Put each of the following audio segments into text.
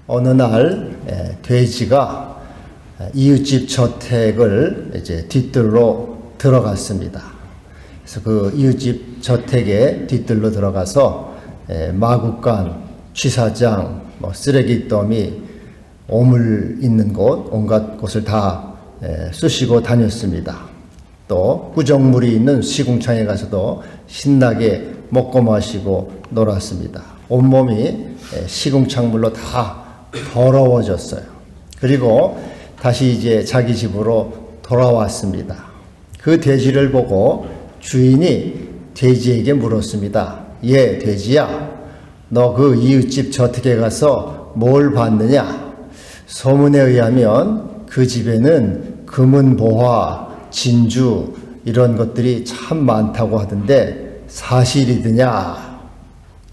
어느 날 돼지가 이웃집 저택을 이제 뒤뜰로 들어갔습니다. 그래서 그 이웃집 저택에 뒤뜰로 들어가서 마구간, 취사장, 쓰레기더미, 오물 있는 곳, 온갖 곳을 다 쑤시고 다녔습니다. 또 구정물이 있는 시궁창에 가서도 신나게 먹고 마시고 놀았습니다. 온몸이 시궁창물로 다 더러워졌어요. 그리고 다시 이제 자기 집으로 돌아왔습니다. 그 돼지를 보고 주인이 돼지에게 물었습니다. 예, 돼지야, 너 그 이웃집 저택에 가서 뭘 봤느냐? 소문에 의하면 그 집에는 금은 보화, 진주 이런 것들이 참 많다고 하던데 사실이드냐?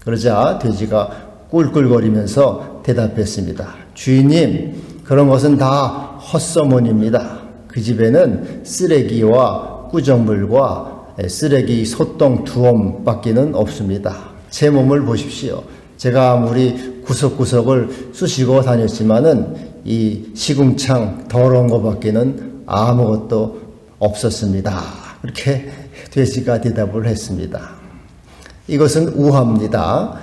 그러자 돼지가 꿀꿀거리면서 대답했습니다. 주인님, 그런 것은 다 헛소문입니다. 그 집에는 쓰레기와 꾸정물과 쓰레기 소똥 두엄밖에는 없습니다. 제 몸을 보십시오. 제가 아무리 구석구석을 쑤시고 다녔지만은 이 시궁창 더러운 것밖에는 아무것도 없었습니다. 그렇게 돼지가 대답을 했습니다. 이것은 우화입니다.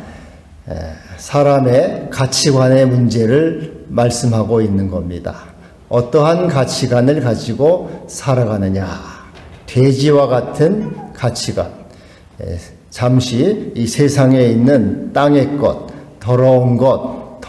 사람의 가치관의 문제를 말씀하고 있는 겁니다. 어떠한 가치관을 가지고 살아가느냐. 돼지와 같은 가치관. 잠시 이 세상에 있는 땅의 것, 더러운 것,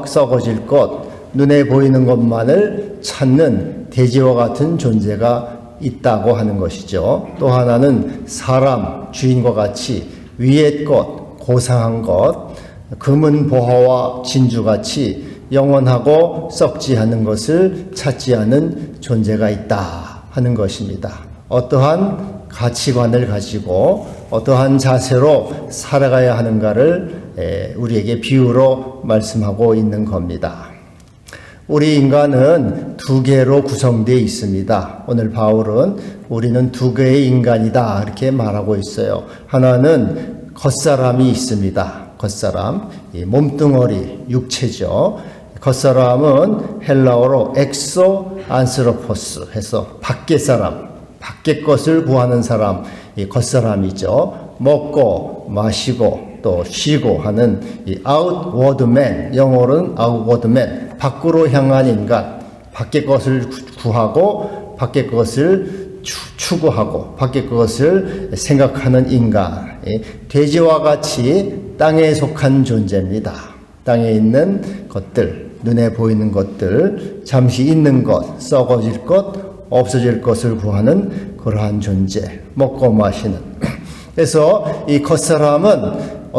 썩어질 것, 눈에 보이는 것만을 찾는 돼지와 같은 존재가 있다고 하는 것이죠. 또 하나는 사람, 주인과 같이 위의 것, 고상한 것, 금은 보화와 진주같이 영원하고 썩지 않는 것을 찾지 않은 존재가 있다 하는 것입니다. 어떠한 가치관을 가지고 어떠한 자세로 살아가야 하는가를 우리에게 비유로 말씀하고 있는 겁니다. 우리 인간은 두 개로 구성되어 있습니다. 오늘 바울은 우리는 두 개의 인간이다 이렇게 말하고 있어요. 하나는 겉사람이 있습니다. 겉사람, 몸뚱어리, 육체죠. 겉사람은 헬라어로 엑소 안스로포스 해서 밖의 사람, 밖의 것을 구하는 사람, 이 겉사람이죠. 먹고 마시고 또 쉬고 하는 이 outward man, 영어로는 outward man, 밖으로 향한 인간, 밖의 것을 구하고 밖의 것을 추구하고 밖의 것을 생각하는 인간, 돼지와 같이 땅에 속한 존재입니다. 땅에 있는 것들, 눈에 보이는 것들, 잠시 있는 것, 썩어질 것, 없어질 것을 구하는 그러한 존재, 먹고 마시는. 그래서 이 겉사람은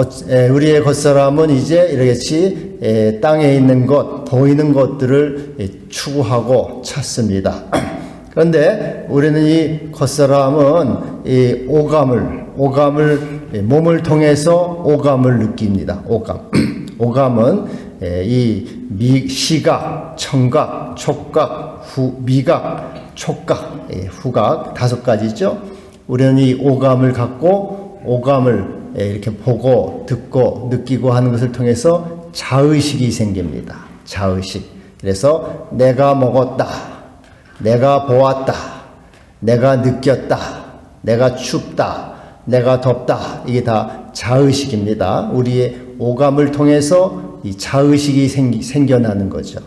우리의 겉사람은 이제 이렇게 땅에 있는 것, 보이는 것들을 추구하고 찾습니다. 그런데 우리는 이 겉사람은 이 오감을 몸을 통해서 오감을 느낍니다. 오감은 이 시각, 청각, 촉각, 미각, 촉각, 후각 다섯 가지죠. 우리는 이 오감을 갖고 오감을 이렇게 보고 듣고 느끼고 하는 것을 통해서 자의식이 생깁니다. 자의식. 그래서 내가 먹었다, 내가 보았다, 내가 느꼈다, 내가 춥다, 내가 덥다. 이게 다 자의식입니다. 우리의 오감을 통해서 이 자의식이 생겨나는 거죠.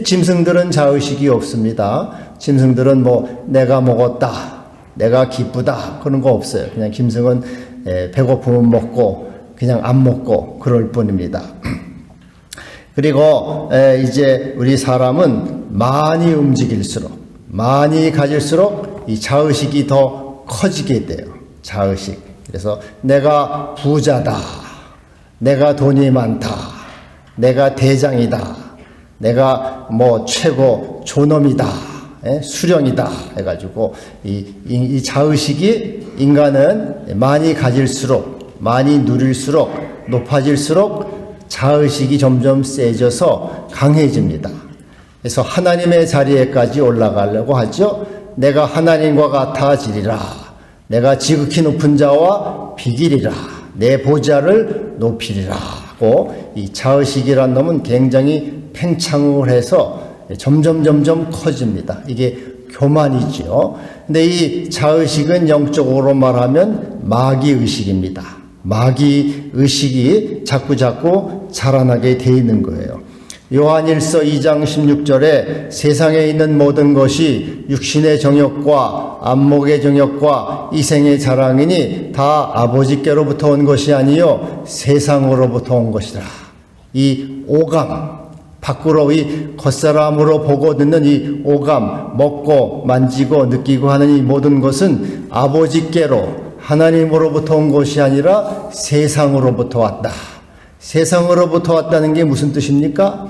짐승들은 자의식이 없습니다. 짐승들은 내가 먹었다, 내가 기쁘다 그런 거 없어요. 그냥 짐승은 배고프면 먹고 그냥 안 먹고 그럴 뿐입니다. 그리고 이제 우리 사람은 많이 움직일수록, 많이 가질수록 이 자의식이 더 커지게 돼요. 자의식. 그래서 내가 부자다, 내가 돈이 많다, 내가 대장이다, 내가 최고 존엄이다, 수령이다 해가지고 이 자의식이 인간은 많이 가질수록, 많이 누릴수록, 높아질수록 자의식이 점점 세져서 강해집니다. 그래서 하나님의 자리에까지 올라가려고 하죠. 내가 하나님과 같아지리라, 내가 지극히 높은 자와 비기리라, 내 보좌를 높이리라 하고 이 자의식이란 놈은 굉장히 팽창을 해서 점점 커집니다. 이게 교만이죠. 근데 이 자의식은 영적으로 말하면 마귀의식입니다. 마귀의식이 자꾸 자라나게 돼 있는 거예요. 요한일서 2장 16절에 세상에 있는 모든 것이 육신의 정욕과 안목의 정욕과 이생의 자랑이니 다 아버지께로부터 온 것이 아니요 세상으로부터 온 것이라. 이 오감, 밖으로 이 겉사람으로 보고 듣는 이 오감, 먹고 만지고 느끼고 하는 이 모든 것은 아버지께로 하나님으로부터 온 것이 아니라 세상으로부터 왔다. 세상으로부터 왔다는 게 무슨 뜻입니까?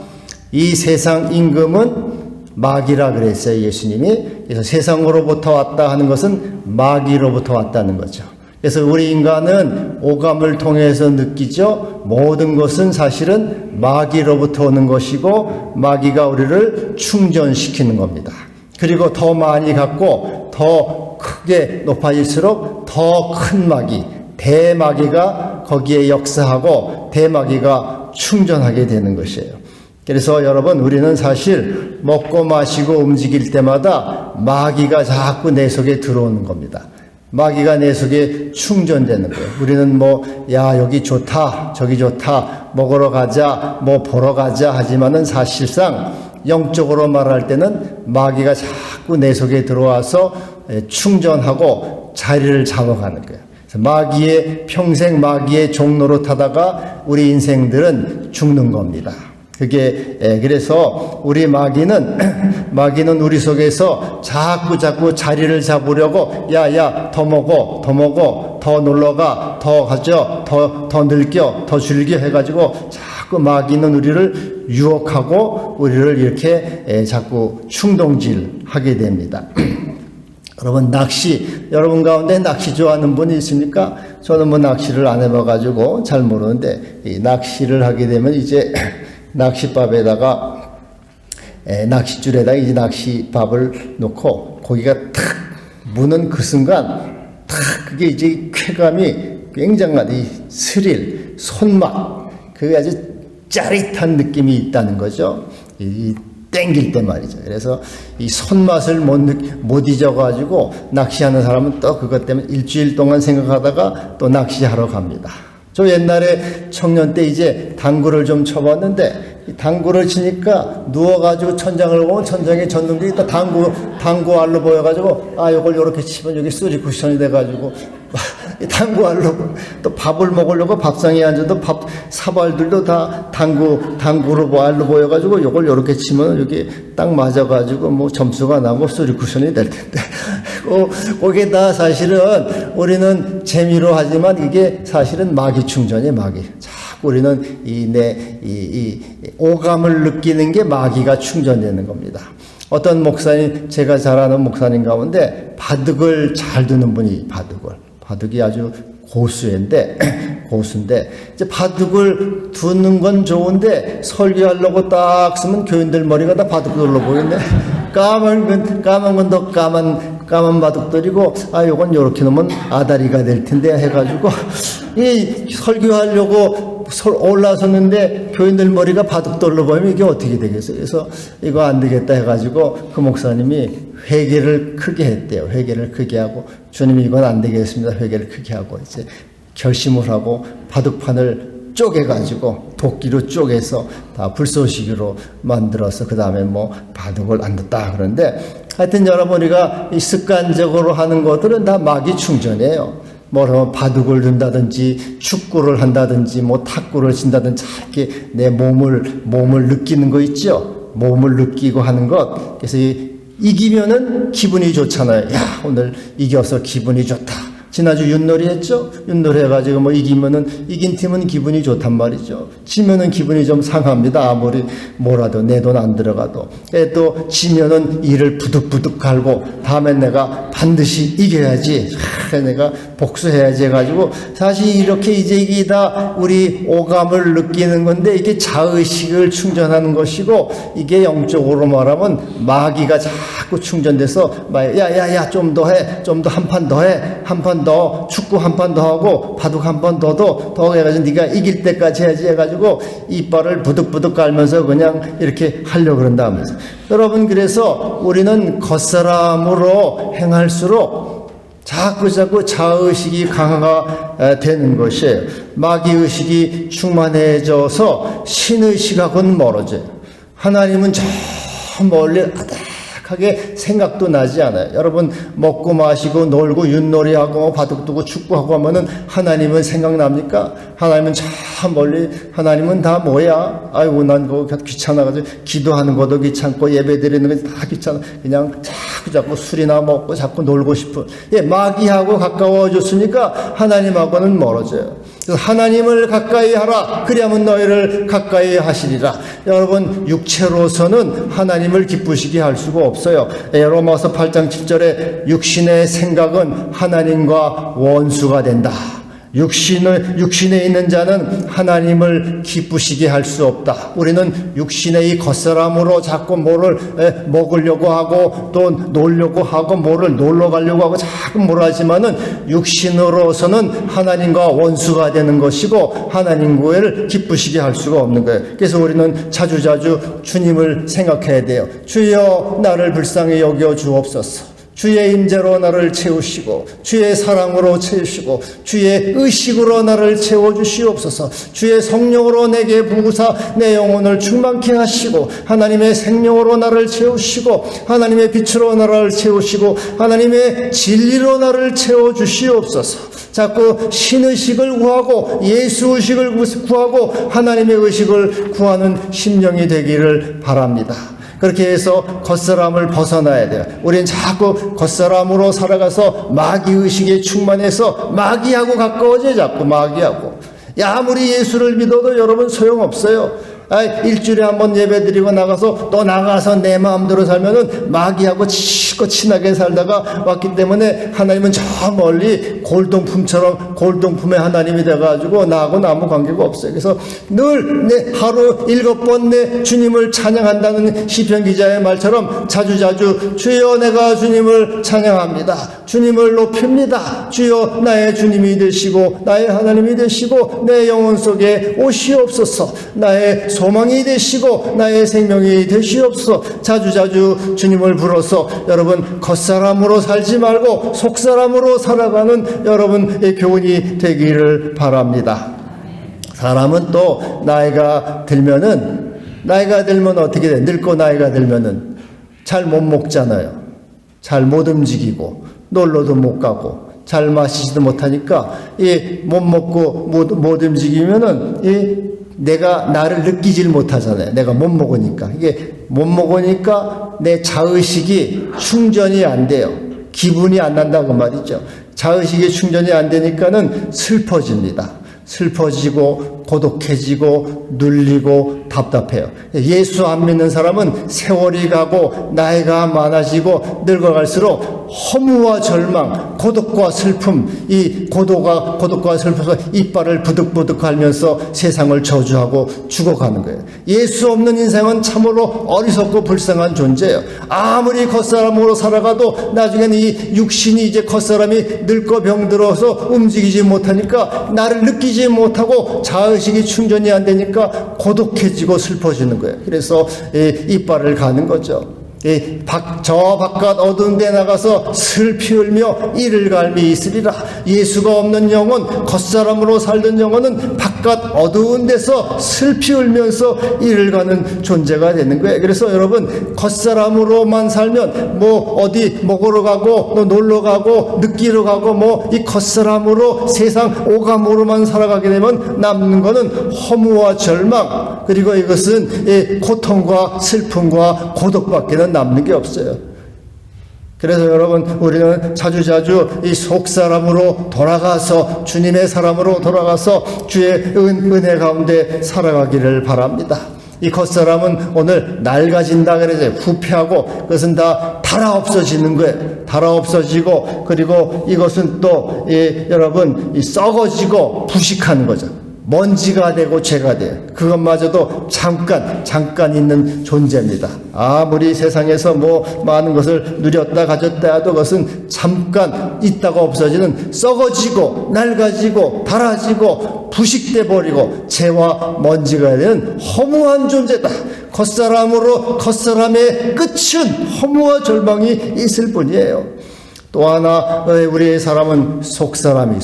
이 세상 임금은 마귀라 그랬어요, 예수님이. 그래서 세상으로부터 왔다 하는 것은 마귀로부터 왔다는 거죠. 그래서 우리 인간은 오감을 통해서 느끼죠. 모든 것은 사실은 마귀로부터 오는 것이고 마귀가 우리를 충전시키는 겁니다. 그리고 더 많이 갖고 더 크게 높아질수록 더 큰 마귀, 대마귀가 거기에 역사하고 대마귀가 충전하게 되는 것이에요. 그래서 여러분, 우리는 사실 먹고 마시고 움직일 때마다 마귀가 자꾸 내 속에 들어오는 겁니다. 마귀가 내 속에 충전되는 거예요. 우리는 야, 여기 좋다, 저기 좋다, 먹으러 가자, 보러 가자 하지만은 사실상 영적으로 말할 때는 마귀가 자꾸 내 속에 들어와서 충전하고 자리를 잡아가는 거예요. 평생 마귀의 종로로 타다가 우리 인생들은 죽는 겁니다. 그래서 우리 마귀는 우리 속에서 자꾸 자리를 잡으려고, 야, 더 먹어, 더 놀러가, 더 가져, 더 늙겨, 더 즐겨 해가지고 자꾸 마귀는 우리를 유혹하고 우리를 이렇게 자꾸 충동질하게 됩니다. 여러분, 여러분 가운데 낚시 좋아하는 분이 있습니까? 저는 낚시를 안 해봐가지고 잘 모르는데, 이 낚시를 하게 되면 이제 낚싯밥에다가, 낚싯줄에다가 이제 낚싯밥을 놓고 고기가 탁 무는 그 순간, 그게 이제 쾌감이 굉장한 이 스릴, 손맛, 그게 아주 짜릿한 느낌이 있다는 거죠. 땡길 때 말이죠. 그래서 이 손맛을 못 잊어가지고 낚시하는 사람은 또 그것 때문에 일주일 동안 생각하다가 또 낚시하러 갑니다. 저 옛날에 청년 때 이제 당구를 좀 쳐봤는데, 당구를 치니까 누워가지고 천장을 보면 천장에 젖는 게 있다. 당구 알로 보여가지고, 요걸 요렇게 치면 여기 쓰리 쿠션이 돼가지고, 당구 알로, 또 밥을 먹으려고 밥상에 앉아도 사발들도 다 당구로 알로 보여가지고, 요걸 요렇게 치면 여기 딱 맞아가지고, 점수가 나고 쓰리 쿠션이 될 텐데. 그게 다 사실은 우리는 재미로 하지만 이게 사실은 마귀 충전이에요, 마귀. 자꾸 우리는 이 오감을 느끼는 게 마귀가 충전되는 겁니다. 어떤 목사님, 제가 잘 아는 목사님 가운데 바둑을 잘 두는 분이 바둑이 아주 고수인데 이제 바둑을 두는 건 좋은데 설교하려고 딱 쓰면 교인들 머리가 다 바둑돌로 보이네. 까만 건 더 까만 바둑돌이고, 요건 요렇게 놓으면 아다리가 될 텐데 해가지고 이 설교하려고 올라섰는데 교인들 머리가 바둑돌로 보이면 이게 어떻게 되겠어요? 그래서 이거 안 되겠다 해가지고 그 목사님이 회개를 크게 했대요. 회개를 크게 하고, 주님이 이건 안 되겠습니다. 회개를 크게 하고 이제 결심을 하고 바둑판을 쪼개가지고 도끼로 쪼개서 다 불쏘시개로 만들어서 그 다음에 바둑을 안 뒀다 그러는데, 하여튼 여러분, 우리가 이 습관적으로 하는 것들은 다 마귀 충전이에요. 바둑을 둔다든지 축구를 한다든지 탁구를 친다든지 이렇게 내 몸을 느끼는 거 있죠. 몸을 느끼고 하는 것. 그래서 이기면은 기분이 좋잖아요. 야, 오늘 이겨서 기분이 좋다. 지난주 윷놀이 했죠? 윷놀이 해가지고 이기면은, 이긴 팀은 기분이 좋단 말이죠. 지면은 기분이 좀 상합니다. 아무리 뭐라도 내 돈 안 들어가도. 또 지면은 이를 부득부득 갈고, 다음엔 내가 반드시 이겨야지. 내가 복수해야지 해가지고, 사실 이렇게 이게 다 우리 오감을 느끼는 건데, 이게 자의식을 충전하는 것이고, 이게 영적으로 말하면 마귀가 자꾸 충전돼서, 야, 좀 더 해. 좀 더 한 판 더 해. 한 판 더 축구 한 판 더 하고 바둑 한 번 더 해가지고 네가 이길 때까지 해야지 해가지고 이빨을 부득부득 깔면서 그냥 이렇게 하려고 그런다면서. 여러분, 그래서 우리는 겉사람으로 행할수록 자꾸 자의식이 강화가 되는 것이에요. 마귀의식이 충만해져서 신의식하고는 멀어져요. 하나님은 저 멀리 아득하게 생각도 나지 않아요. 여러분, 먹고 마시고 놀고 윷놀이하고 바둑 두고 축구하고 하면은 하나님은 생각납니까? 하나님은 저 멀리, 하나님은 다 뭐야? 아이고, 난 그거 귀찮아가지고 기도하는 것도 귀찮고 예배 드리는 거 다 귀찮아. 그냥 자꾸 술이나 먹고 자꾸 놀고 싶은. 예, 마귀하고 가까워졌으니까 하나님하고는 멀어져요. 그래서 하나님을 가까이 하라. 그리하면 너희를 가까이 하시리라. 여러분, 육체로서는 하나님을 기쁘시게 할 수가 없어요. 로마서 8장 7절에 육신의 생각은 하나님과 원수가 된다. 육신에 있는 자는 하나님을 기쁘시게 할 수 없다. 우리는 육신의 이 겉사람으로 자꾸 뭐를 먹으려고 하고 또 놀려고 하고 뭐를 놀러 가려고 하고 자꾸 뭐라 하지만은 육신으로서는 하나님과 원수가 되는 것이고 하나님을 기쁘시게 할 수가 없는 거예요. 그래서 우리는 자주자주 주님을 생각해야 돼요. 주여, 나를 불쌍히 여겨 주옵소서. 주의 임재로 나를 채우시고 주의 사랑으로 채우시고 주의 의식으로 나를 채워주시옵소서. 주의 성령으로 내게 부으사 내 영혼을 충만케 하시고 하나님의 생명으로 나를 채우시고 하나님의 빛으로 나를 채우시고 하나님의 진리로 나를 채워주시옵소서. 자꾸 신의식을 구하고 예수의식을 구하고 하나님의 의식을 구하는 심령이 되기를 바랍니다. 그렇게 해서 겉사람을 벗어나야 돼요. 우리는 자꾸 겉사람으로 살아가서 마귀의식에 충만해서 마귀하고 가까워져요. 자꾸 마귀하고. 아무리 예수를 믿어도 여러분 소용없어요. 일주일에 한 번 예배 드리고 나가서 또 나가서 내 마음대로 살면은 마귀하고 치고 친하게 살다가 왔기 때문에 하나님은 저 멀리 골동품의 하나님이 돼가지고 나하고는 아무 관계가 없어요. 그래서 늘 하루 7번 내 주님을 찬양한다는 시편 기자의 말처럼 자주자주 주여, 내가 주님을 찬양합니다. 주님을 높입니다. 주여, 나의 주님이 되시고 나의 하나님이 되시고 내 영혼 속에 오시옵소서. 나의 소망이 되시고 나의 생명이 되시옵소서. 자주자주 주님을 불러서 여러분 겉사람으로 살지 말고 속사람으로 살아가는 여러분의 교훈이 되기를 바랍니다. 사람은 또 나이가 들면 어떻게 돼? 늙고 나이가 들면은 잘 못 먹잖아요. 잘 못 움직이고 놀러도 못 가고 잘 마시지도 못하니까 못 먹고 못 움직이면은 내가 나를 느끼질 못하잖아요. 내가 못 먹으니까. 이게 못 먹으니까 내 자의식이 충전이 안 돼요. 기분이 안 난다고 말이죠. 자의식이 충전이 안 되니까는 슬퍼집니다. 슬퍼지고 고독해지고 눌리고 답답해요. 예수 안 믿는 사람은 세월이 가고 나이가 많아지고 늙어갈수록 허무와 절망, 고독과 슬픔, 이 고독과 슬퍼서 이빨을 부득부득 갈면서 세상을 저주하고 죽어가는 거예요. 예수 없는 인생은 참으로 어리석고 불쌍한 존재예요. 아무리 겉사람으로 살아가도 나중에는 이 육신이 이제 겉사람이 늙고 병들어서 움직이지 못하니까 나를 느끼지 못하고 자의식이 충전이 안 되니까 고독해지고 슬퍼지는 거예요. 그래서 이빨을 가는 거죠. 저 바깥 어두운 데 나가서 슬피 울며 이를 갈미 있으리라. 예수가 없는 영혼, 겉사람으로 살던 영혼은 바깥 어두운 데서 슬피 울면서 이를 가는 존재가 되는 거예요. 그래서 여러분 겉사람으로만 살면 어디 먹으러 가고 놀러 가고 느끼러 가고 이 겉사람으로 세상 오감으로만 살아가게 되면 남는 거는 허무와 절망, 그리고 이것은 고통과 슬픔과 고독밖에는 남는 게 없어요. 그래서 여러분 우리는 자주자주 이 속사람으로 돌아가서 주님의 사람으로 돌아가서 주의 은혜 가운데 살아가기를 바랍니다. 이 겉사람은 오늘 낡아진다 그러죠. 부패하고 그것은 다 달아 없어지는 거예요. 달아 없어지고 그리고 이것은 또 여러분 썩어지고 부식하는 거죠. 먼지가 되고 죄가 돼요. 그것마저도 잠깐 있는 존재입니다. 아무리 세상에서 뭐 많은 것을 누렸다 가졌다 해도 그것은 잠깐 있다가 없어지는, 썩어지고 낡아지고 닳아지고 부식돼 버리고 죄와 먼지가 되는 허무한 존재다. 겉사람의 끝은 허무와 절망이 있을 뿐이에요. 또 하나, 우리 사람은 속사람.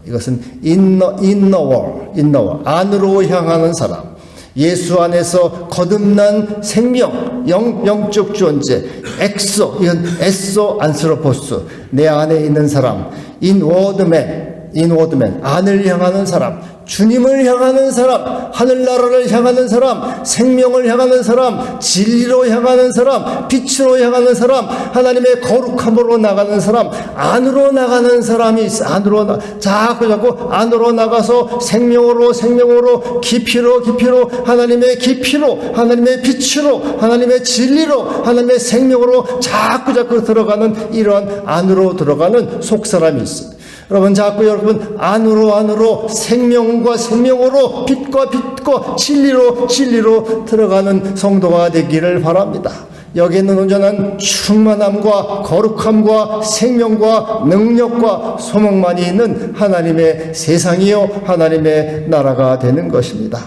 이것은 inner world, 안으로 향하는 사람. 예수 안에서 거듭난 생명, 영적 존재, 이건 에소 안스로포스, 내 안에 있는 사람, inward man, 안을 향하는 사람, 주님을 향하는 사람, 하늘나라를 향하는 사람, 생명을 향하는 사람, 진리로 향하는 사람, 빛으로 향하는 사람, 하나님의 거룩함으로 나가는 사람, 안으로 나가는 사람이 있어. 자꾸 안으로 나가서 생명으로, 깊이로, 하나님의 깊이로, 하나님의 빛으로, 하나님의 진리로, 하나님의 생명으로 자꾸 들어가는, 이러한 안으로 들어가는 속사람이 있어. 여러분 안으로 생명과 생명으로, 빛과 진리로 들어가는 성도가 되기를 바랍니다. 여기에는 온전한 충만함과 거룩함과 생명과 능력과 소망만이 있는 하나님의 세상이요, 하나님의 나라가 되는 것입니다.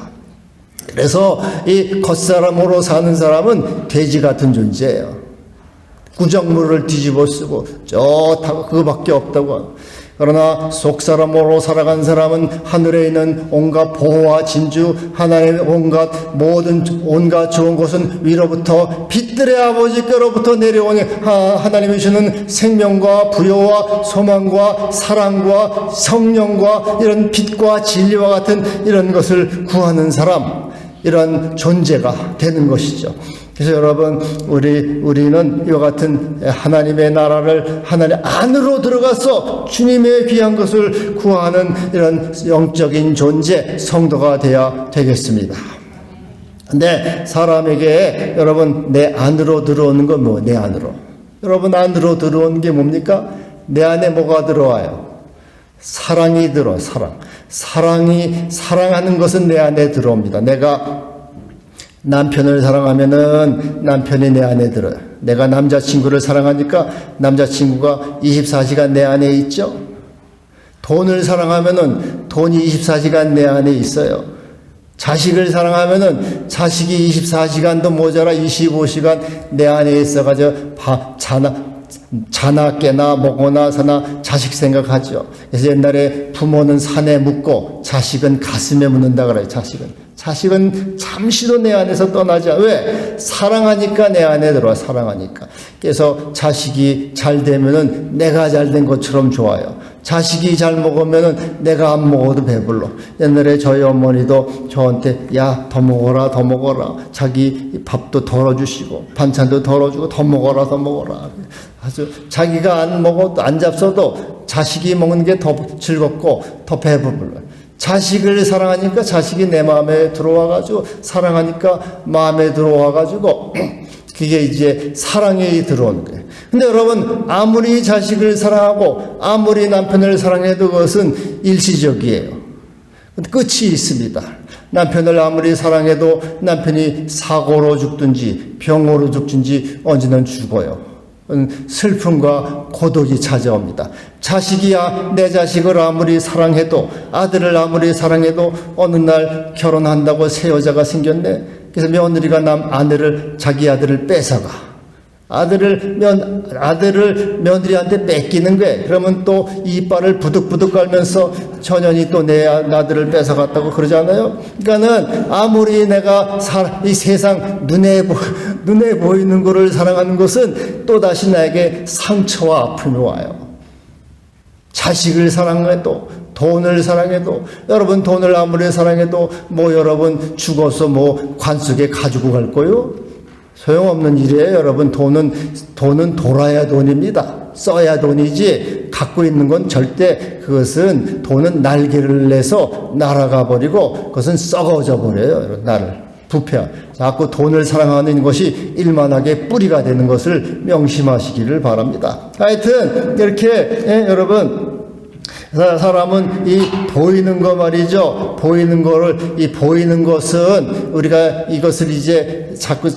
그래서 이 겉사람으로 사는 사람은 돼지 같은 존재예요. 구정물을 뒤집어 쓰고 좋다고 그거밖에 없다고. 그러나 속사람으로 살아간 사람은 하늘에 있는 온갖 보호와 진주, 하나님의 온갖 좋은 것은 위로부터 빛들의 아버지께로부터 내려오니 하나님이 주는 생명과 부여와 소망과 사랑과 성령과 이런 빛과 진리와 같은 이런 것을 구하는 사람, 이런 존재가 되는 것이죠. 그래서 여러분, 우리는 이와 같은 하나님의 나라를, 하나님 안으로 들어가서 주님의 귀한 것을 구하는 이런 영적인 존재, 성도가 되어야 되겠습니다. 근데 사람에게 여러분, 내 안으로 들어오는 건 뭐? 내 안으로. 여러분, 안으로 들어오는 게 뭡니까? 내 안에 뭐가 들어와요? 사랑이 들어와요. 사랑하는 것은 내 안에 들어옵니다. 내가 남편을 사랑하면은 남편이 내 안에 들어요. 내가 남자친구를 사랑하니까 남자친구가 24시간 내 안에 있죠. 돈을 사랑하면은 돈이 24시간 내 안에 있어요. 자식을 사랑하면은 자식이 24시간도 모자라 25시간 내 안에 있어가지고 자나 깨나 먹거나 사나 자식 생각하죠. 그래서 옛날에 부모는 산에 묻고 자식은 가슴에 묻는다 그래요. 자식은 잠시도 내 안에서 떠나지 않아. 왜? 사랑하니까 내 안에 들어와. 사랑하니까. 그래서 자식이 잘 되면은 내가 잘 된 것처럼 좋아요. 자식이 잘 먹으면은 내가 안 먹어도 배불러. 옛날에 저희 어머니도 저한테 야, 더 먹어라. 자기 밥도 덜어주시고 반찬도 덜어주고 더 먹어라. 아주 자기가 안 먹어도 안 잡숴도 자식이 먹는 게 더 즐겁고 더 배불러. 자식을 사랑하니까 자식이 내 마음에 들어와가지고, 사랑하니까 마음에 들어와가지고, 그게 이제 사랑이 들어오는 거예요. 근데 여러분, 아무리 자식을 사랑하고 아무리 남편을 사랑해도 그것은 일시적이에요. 끝이 있습니다. 남편을 아무리 사랑해도 남편이 사고로 죽든지 병으로 죽든지 언제는 죽어요. 슬픔과 고독이 찾아옵니다. 내 자식을 아무리 사랑해도, 아들을 아무리 사랑해도 어느 날 결혼한다고 새 여자가 생겼네. 그래서 며느리가 자기 아들을 뺏어가. 아들을 며느리한테 뺏기는 거예요. 그러면 또 이빨을 부득부득 깔면서 전현이 또 내 아들을 뺏어갔다고 그러잖아요. 그러니까는 아무리 내가 이 세상 눈에 보이는 거를 사랑하는 것은 또 다시 나에게 상처와 아픔이 와요. 자식을 사랑해도, 돈을 사랑해도, 여러분 돈을 아무리 사랑해도 여러분 죽어서 관 속에 가지고 갈 거요? 소용없는 일이에요. 여러분 돈은 돌아야 돈입니다. 써야 돈이지 갖고 있는 건 절대, 그것은 돈은 날개를 내서 날아가 버리고 그것은 썩어져 버려요. 나를 부패. 자꾸 돈을 사랑하는 것이 일만하게 뿌리가 되는 것을 명심하시기를 바랍니다. 하여튼 이렇게 여러분 사람은 이 보이는 거 말이죠. 보이는 거를, 이 보이는 것은 우리가 이것을 이제 자꾸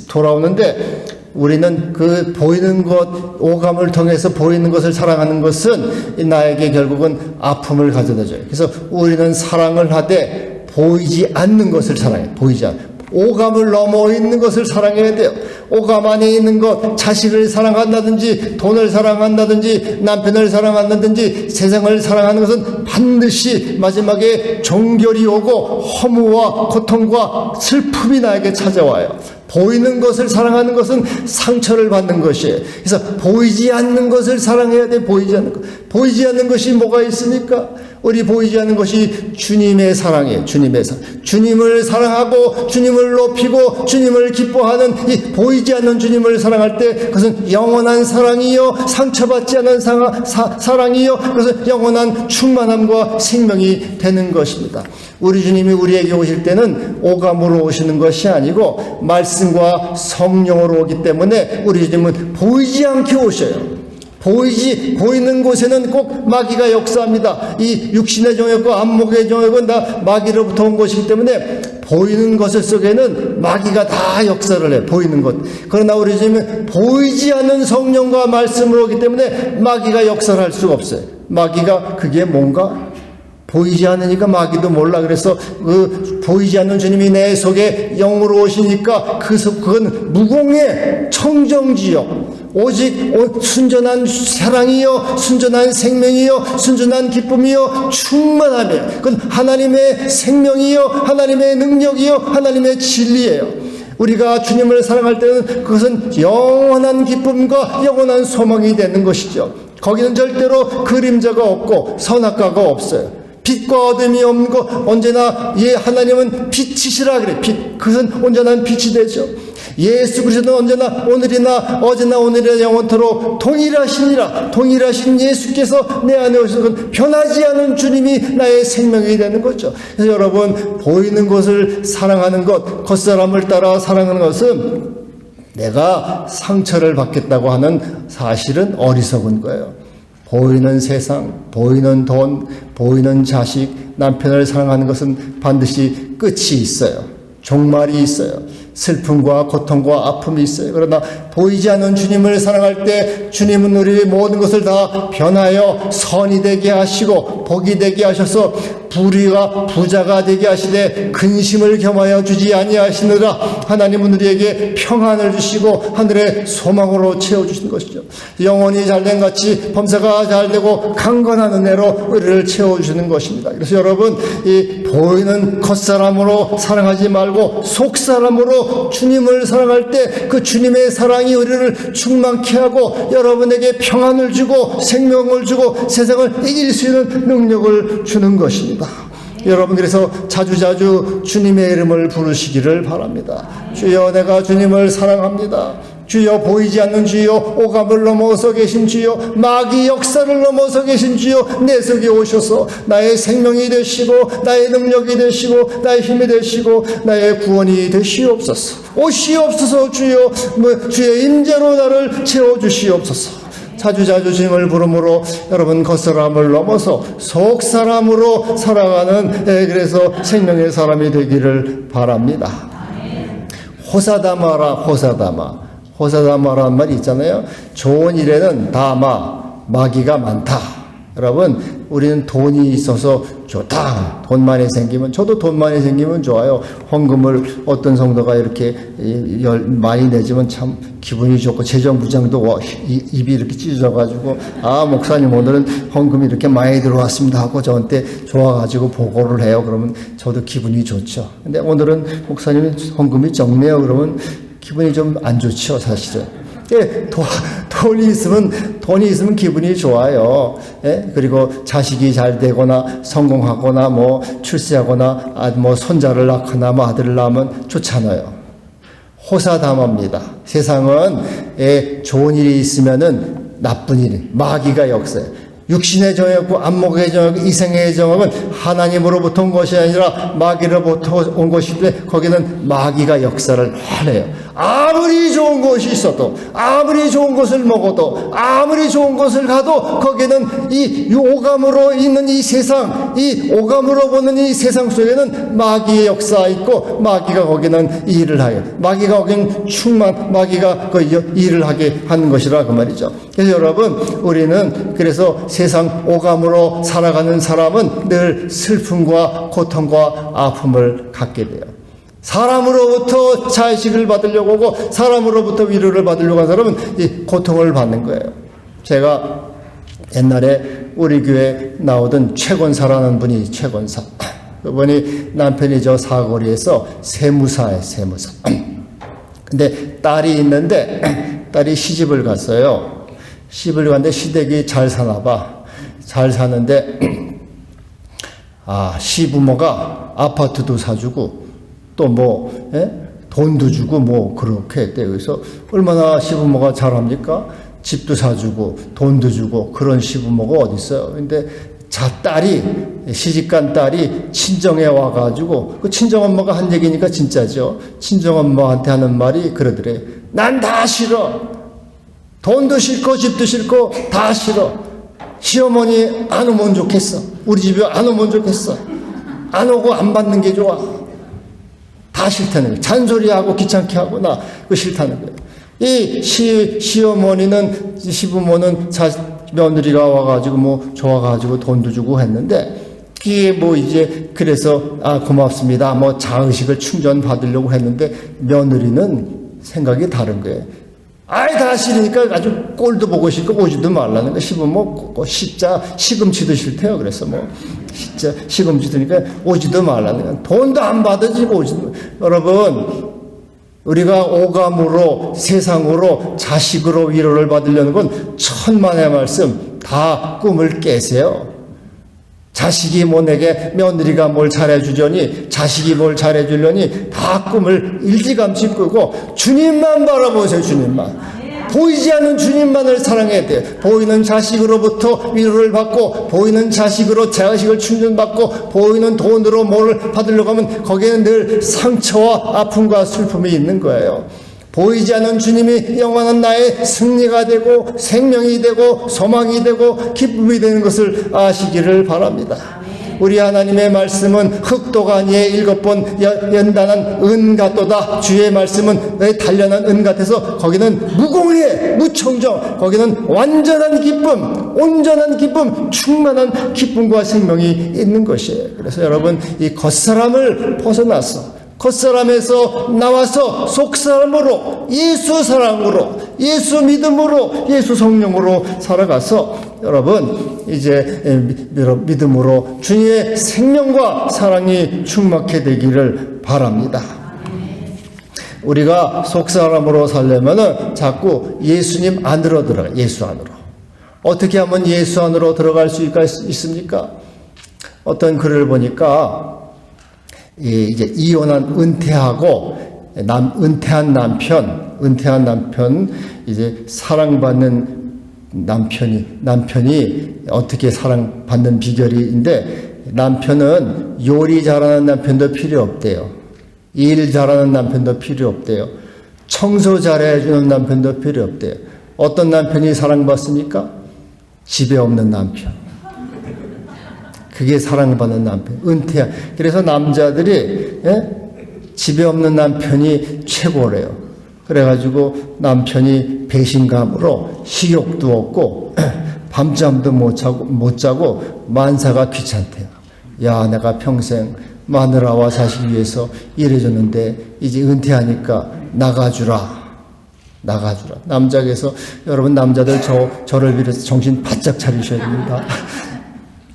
돌아오는데, 우리는 그 보이는 것, 오감을 통해서 보이는 것을 사랑하는 것은 나에게 결국은 아픔을 가져다 줘요. 그래서 우리는 사랑을 하되 보이지 않는 것을 사랑해요. 보이지 않는. 오감을 넘어 있는 것을 사랑해야 돼요. 오감 안에 있는 것, 자식을 사랑한다든지 돈을 사랑한다든지 남편을 사랑한다든지 세상을 사랑하는 것은 반드시 마지막에 종결이 오고 허무와 고통과 슬픔이 나에게 찾아와요. 보이는 것을 사랑하는 것은 상처를 받는 것이에요. 그래서 보이지 않는 것을 사랑해야 돼. 보이지 않는 것. 보이지 않는 것이 뭐가 있습니까? 우리 보이지 않는 것이 주님의 사랑이에요. 주님의 사랑. 주님을 사랑하고 주님을 높이고 주님을 기뻐하는 이 보이지 않는 주님을 사랑할 때 그것은 영원한 사랑이요, 상처받지 않은 사랑이요, 그것은 영원한 충만함과 생명이 되는 것입니다. 우리 주님이 우리에게 오실 때는 오감으로 오시는 것이 아니고 말씀과 성령으로 오기 때문에 우리 주님은 보이지 않게 오셔요. 보이는 곳에는 꼭 마귀가 역사합니다. 이 육신의 정욕과 안목의 정욕은 다 마귀로부터 온 것이기 때문에 보이는 것을 속에는 마귀가 다 역사를 해요. 보이는 것. 그러나 우리 주님은 보이지 않는 성령과 말씀으로 오기 때문에 마귀가 역사를 할 수가 없어요. 마귀가 그게 뭔가? 보이지 않으니까 마귀도 몰라. 그래서 그 보이지 않는 주님이 내 속에 영으로 오시니까 그건 무공의 청정지역, 오직 순전한 사랑이요, 순전한 생명이요, 순전한 기쁨이요, 충만함이에요. 그건 하나님의 생명이요, 하나님의 능력이요, 하나님의 진리예요. 우리가 주님을 사랑할 때는 그것은 영원한 기쁨과 영원한 소망이 되는 것이죠. 거기는 절대로 그림자가 없고 선악과가 없어요. 빛과 어둠이 없는 것, 언제나 하나님은 빛이시라 그래. 빛, 그것은 온전한 빛이 되죠. 예수 그리스도는 언제나 오늘이나 어제나 오늘이나 영원토록 동일하시니라. 동일하신 예수께서 내 안에 오셔서 변하지 않은 주님이 나의 생명이 되는 거죠. 그래서 여러분, 보이는 것을 사랑하는 것, 겉사람을 따라 사랑하는 것은 내가 상처를 받겠다고 하는 사실은 어리석은 거예요. 보이는 세상, 보이는 돈, 보이는 자식, 남편을 사랑하는 것은 반드시 끝이 있어요. 종말이 있어요. 슬픔과 고통과 아픔이 있어요. 그러나 보이지 않는 주님을 사랑할 때 주님은 우리의 모든 것을 다 변하여 선이 되게 하시고 복이 되게 하셔서 불의와 부자가 되게 하시되 근심을 겸하여 주지 아니하시느라. 하나님은 우리에게 평안을 주시고 하늘의 소망으로 채워주시는 것이죠. 영혼이 잘된 같이 범사가 잘되고 강건한 은혜로 우리를 채워주시는 것입니다. 그래서 여러분, 이 보이는 겉사람으로 사랑하지 말고 속사람으로 주님을 사랑할 때 그 주님의 사랑이 우리를 충만케 하고 여러분에게 평안을 주고 생명을 주고 세상을 이길 수 있는 능력을 주는 것입니다. 여러분, 그래서 자주자주 주님의 이름을 부르시기를 바랍니다. 주여, 내가 주님을 사랑합니다. 주여, 보이지 않는 주여, 오감을 넘어서 계신 주여, 마귀 역사를 넘어서 계신 주여, 내 속에 오셔서 나의 생명이 되시고 나의 능력이 되시고 나의 힘이 되시고 나의 구원이 되시옵소서. 오시옵소서. 주여, 주의 임재로 나를 채워주시옵소서. 자주자주 주님을 부름으로 여러분, 겉사람을 넘어서 속사람으로 살아가는, 그래서 생명의 사람이 되기를 바랍니다. 호사다마라. 호사다마라는 말이 있잖아요. 좋은 일에는 다마, 마귀가 많다. 여러분, 우리는 돈이 있어서 좋다. 돈 많이 생기면, 저도 돈 많이 생기면 좋아요. 헌금을 어떤 성도가 이렇게 많이 내주면 참 기분이 좋고, 재정부장도 입이 이렇게 찢어져가지고, 아, 목사님 오늘은 헌금이 이렇게 많이 들어왔습니다 하고 저한테 좋아가지고 보고를 해요. 그러면 저도 기분이 좋죠. 근데 오늘은 목사님이 헌금이 적네요. 그러면 기분이 좀 안 좋죠, 사실은. 예, 돈이 있으면 기분이 좋아요. 예? 그리고 자식이 잘 되거나 성공하거나 뭐 출세하거나 뭐 손자를 낳거나 뭐 아들을 낳으면 좋잖아요. 호사다마입니다. 세상은 좋은 일이 있으면은 나쁜 일이, 마귀가 역사해요. 육신의 정욕과 안목의 정욕, 이생의 정욕은 하나님으로부터 온 것이 아니라 마귀로부터 온 것인데 거기는 마귀가 역사를 해요. 아무리 좋은 것이 있어도, 아무리 좋은 것을 먹어도, 아무리 좋은 것을 가도 거기는 이 오감으로 있는 이 세상, 이 오감으로 보는 이 세상 속에는 마귀의 역사가 있고 마귀가 거기는 일을 하요. 마귀가 거기는 마귀가 그 일을 하게 하는 것이라 그 말이죠. 그래서 여러분, 우리는 그래서 세상 오감으로 살아가는 사람은 늘 슬픔과 고통과 아픔을 갖게 돼요. 사람으로부터 자식을 받으려고 하고 사람으로부터 위로를 받으려고 하는 사람은 이 고통을 받는 거예요. 제가 옛날에 우리 교회에 나오던 최권사라는 분이 최권사. 그분이 남편이 저 사거리에서 세무사예요, 세무사. 근데 딸이 있는데 딸이 시집을 갔어요. 시집을 갔는데 시댁이 잘 사나 봐. 잘 사는데 시부모가 아파트도 사주고 또 돈도 주고 그렇게 했대요. 그래서 얼마나 시부모가 잘합니까? 집도 사주고 돈도 주고 그런 시부모가 어디 있어요. 근데 딸이 시집간 딸이 친정에 와가지고 그 친정엄마가 한 얘기니까 진짜죠. 친정엄마한테 하는 말이 그러더래. 난 다 싫어. 돈도 싫고 집도 싫고 다 싫어. 시어머니 안 오면 좋겠어. 우리 집에 안 오면 좋겠어. 안 오고 안 받는 게 좋아. 다 싫다는 거예요. 잔소리하고 귀찮게 하고 나 그거 싫다는 거예요. 이 시어머니는 시부모는 며느리가 와가지고 좋아가지고 돈도 주고 했는데 그게 이제 그래서 고맙습니다. 자의식을 충전 받으려고 했는데 며느리는 생각이 다른 거예요. 다 싫으니까 아주 꼴도 보고 싫고 오지도 말라는 거예요. 시부모 십자 시금치도 싫대요. 그래서 진짜 시금치 드니까 오지도 말라는 거예요. 돈도 안 받아지고 오지도. 여러분, 우리가 오감으로 세상으로 자식으로 위로를 받으려는 건 천만의 말씀 다 꿈을 깨세요. 자식이 내게 며느리가 뭘 잘해주려니 자식이 뭘 잘해주려니 다 꿈을 일찌감치 꾸고 주님만 바라보세요. 주님만. 보이지 않는 주님만을 사랑해야 돼요. 보이는 자식으로부터 위로를 받고 보이는 자식으로 자식을 충전받고 보이는 돈으로 뭘 받으려고 하면 거기에는 늘 상처와 아픔과 슬픔이 있는 거예요. 보이지 않는 주님이 영원한 나의 승리가 되고 생명이 되고 소망이 되고 기쁨이 되는 것을 아시기를 바랍니다. 우리 하나님의 말씀은 흑도가 아니에 7번 연단한 은 같도다. 주의 말씀은 단련한 은 같아서 거기는 무공해 무청정, 거기는 완전한 기쁨, 온전한 기쁨, 충만한 기쁨과 생명이 있는 것이에요. 그래서 여러분, 이 겉사람을 벗어나서 겉사람에서 나와서 속사람으로 예수 사랑으로 예수 믿음으로 예수 성령으로 살아가서 여러분 이제 믿음으로 주님의 생명과 사랑이 충만케 되기를 바랍니다. 우리가 속사람으로 살려면은 자꾸 예수님 안으로 들어가. 예수 안으로. 어떻게 하면 예수 안으로 들어갈 수 있습니까? 어떤 글을 보니까 이제 이혼한 은퇴한 남편 이제 사랑받는 남편이 어떻게 사랑받는 비결인데, 남편은 요리 잘하는 남편도 필요 없대요. 일 잘하는 남편도 필요 없대요. 청소 잘해주는 남편도 필요 없대요. 어떤 남편이 사랑받습니까? 집에 없는 남편. 그게 사랑받는 남편. 그래서 남자들이 집에 없는 남편이 최고래요. 그래가지고 남편이 배신감으로 식욕도 없고 밤잠도 못 자고 만사가 귀찮대요. 야, 내가 평생 마누라와 자식 위해서 일해줬는데 이제 은퇴하니까 나가주라. 남자에게서 여러분, 남자들 저를 비롯해서 정신 바짝 차리셔야 됩니다.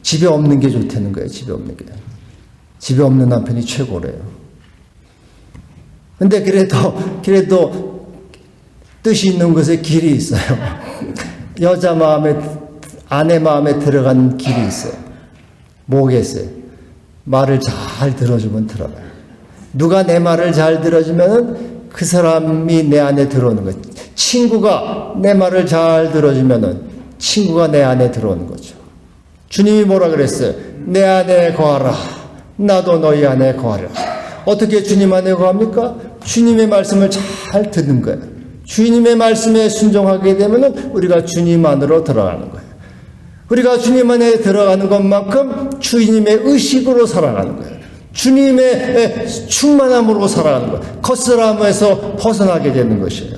집에 없는 게 좋다는 거예요. 집에 없는 게. 집에 없는 남편이 최고래요. 근데 그래도 뜻이 있는 것에 길이 있어요. 아내 마음에 들어간 길이 있어요. 뭐겠어요? 말을 잘 들어주면 들어가요. 누가 내 말을 잘 들어주면은 그 사람이 내 안에 들어오는 거예요. 친구가 내 말을 잘 들어주면은 친구가 내 안에 들어오는 거죠. 주님이 뭐라 그랬어요? 내 안에 거하라. 나도 너희 안에 거하라. 어떻게 주님 안에 거합니까? 주님의 말씀을 잘 듣는 거예요. 주님의 말씀에 순종하게 되면 우리가 주님 안으로 들어가는 거예요. 우리가 주님 안에 들어가는 것만큼 주님의 의식으로 살아가는 거예요. 주님의 충만함으로 살아가는 거예요. 겉사람에서 벗어나게 되는 것이에요.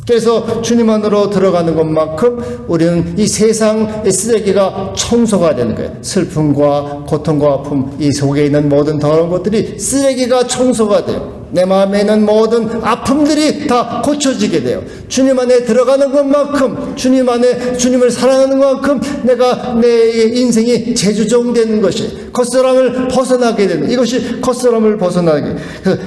그래서 주님 안으로 들어가는 것만큼 우리는 이 세상 쓰레기가 청소가 되는 거예요. 슬픔과 고통과 아픔, 이 속에 있는 모든 더러운 것들이 쓰레기가 청소가 돼요. 내 마음에 있는 모든 아픔들이 다 고쳐지게 돼요. 주님 안에 들어가는 것만큼, 주님 안에 주님을 사랑하는 것만큼 내가 내 인생이 재조정되는 것이, 겉사람을 벗어나게 되는, 이것이 겉사람을 벗어나게.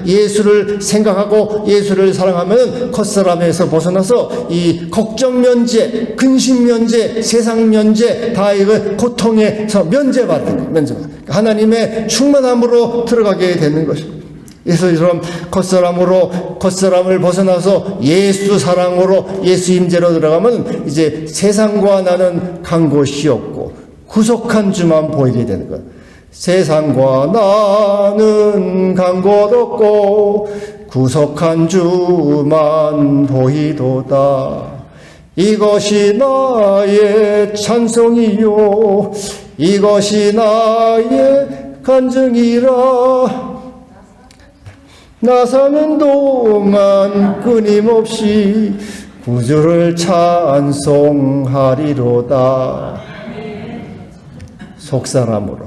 예수를 생각하고 예수를 사랑하면 겉사람에서 벗어나서 이 걱정 면제, 근심 면제, 세상 면제, 다 이거 고통에서 면제받는 거예요. 면제받는. 하나님의 충만함으로 들어가게 되는 것입니다. 예수처럼 겉사람을 벗어나서 예수 사랑으로 예수 임재로 들어가면 이제 세상과 나는 간 곳이 없고 구속한 주만 보이게 되는 거예요. 세상과 나는 간 곳 없고 구속한 주만 보이도다. 이것이 나의 찬송이요 이것이 나의 간증이라. 나 사는 동안 끊임없이 구주를 찬송하리로다. 속사람으로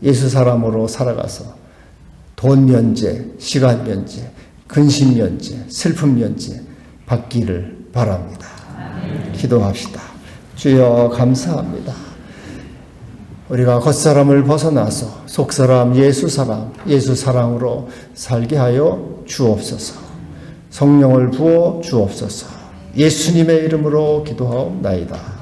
예수 사람으로 살아가서 돈 면제, 시간 면제, 근심 면제, 슬픔 면제 받기를 바랍니다. 기도합시다. 주여 감사합니다. 우리가 겉사람을 벗어나서 속사람 예수 사랑으로 살게 하여 주옵소서. 성령을 부어 주옵소서. 예수님의 이름으로 기도하옵나이다.